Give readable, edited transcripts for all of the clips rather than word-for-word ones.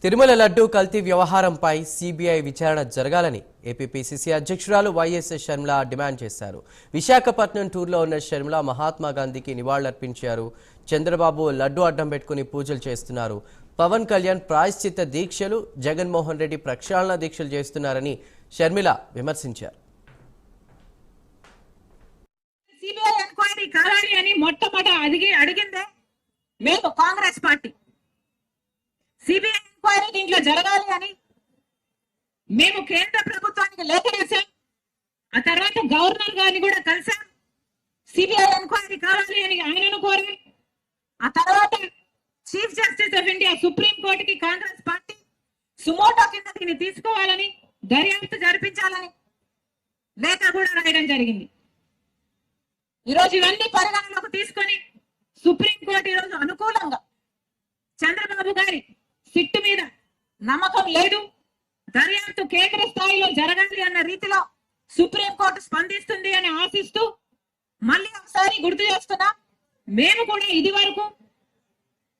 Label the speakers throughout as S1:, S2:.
S1: తిరుమల లడ్డూ కల్తీ వ్యవహారంపై సిబిఐ విచారణ జరగాలని ఏపీపీసీసీ అధ్యక్షురాలు వైఎస్ షర్మిల డిమాండ్ చేశారు. విశాఖపట్నం టూర్లో ఉన్న షర్మిల మహాత్మా గాంధీకి నివాళులర్పించారు. చంద్రబాబు లడ్డూ అడ్డం పెట్టుకుని పూజలు చేస్తున్నారు. పవన్ కళ్యాణ్ ప్రాయశ్చిత్త దీక్షలు, జగన్మోహన్ రెడ్డి ప్రక్షాళన దీక్షలు చేస్తున్నారని షర్మిల విమర్శించారు.
S2: సిబిఐ ఎంక్వైరీ కావాలి అని మొట్టమొదట అడిగిందే మేము కాంగ్రెస్ పార్టీ. సిబిఐ ఎంక్వైరీ దీంట్లో జరగాలి అని మేము కేంద్ర ప్రభుత్వానికి లేఖ రాశాం. ఆ తర్వాత గవర్నర్ గారిని కూడా కలిసాం. సిబిఐ ఎంక్వైరీ కావాలి అని ఆయనను కోరాం. ఆ తర్వాత chief justice of India supreme కోర్టుకి కాంగ్రెస్ పార్టీ సుమోటో కింద దీన్ని తీసుకోవాలని, దర్యాప్తు జరిపించాలని లేఖ కూడా రాయడం జరిగింది. ఈరోజు ఇవన్నీ పరిగణలోకి తీసుకొని సుప్రీంకోర్టు ఈరోజు అనుకూలంగా చంద్రబాబు గారి సిట్టు మీద నమ్మకం లేదు, దర్యాప్తు కేంద్ర స్థాయిలో జరగాలి అన్న రీతిలో సుప్రీంకోర్టు స్పందిస్తుంది అని ఆశిస్తూ మళ్ళీ ఒకసారి గుర్తు చేస్తున్నా, మేము కూడా ఇది వరకు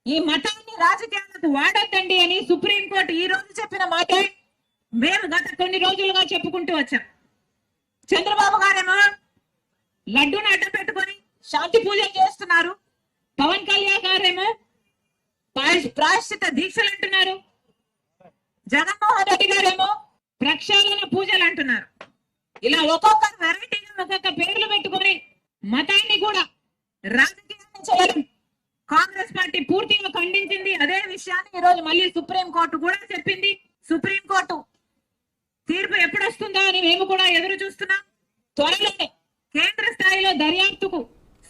S2: ఈ మతాన్ని రాజకీయాలకు వాడొద్దండి అని సుప్రీంకోర్టు ఈ రోజు చెప్పిన మాటే మేము గత కొన్ని రోజులుగా చెప్పుకుంటూ వచ్చాం. చంద్రబాబు గారేమో లడ్డూను అడ్డం పెట్టుకొని శాంతి పూజలు చేస్తున్నారు. పవన్ కళ్యాణ్ గారేమో ప్రాయశ్చిత్త దీక్షలు అంటున్నారు. జగన్మోహన్ రెడ్డి గారేమో ప్రక్షాళన పూజలు అంటున్నారు. ఇలా ఒక్కొక్క వెరైటీగా ఒక్కొక్క పేర్లు పెట్టుకొని మతాన్ని కూడా రాజకీయాన్ని చేయడం కాంగ్రెస్ పార్టీ పూర్తిగా ఖండించింది. అదే విషయాన్ని ఈ రోజు మళ్ళీ సుప్రీంకోర్టు కూడా చెప్పింది. సుప్రీంకోర్టు తీర్పు ఎప్పుడు వస్తుందా అని మేము కూడా ఎదురు చూస్తున్నాం. త్వరలోనే కేంద్ర స్థాయిలో దర్యాప్తుకు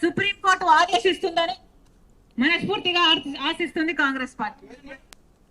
S2: సుప్రీంకోర్టు ఆదేశిస్తుందని మనస్ఫూర్తిగా ఆశిస్తుంది కాంగ్రెస్ పార్టీ.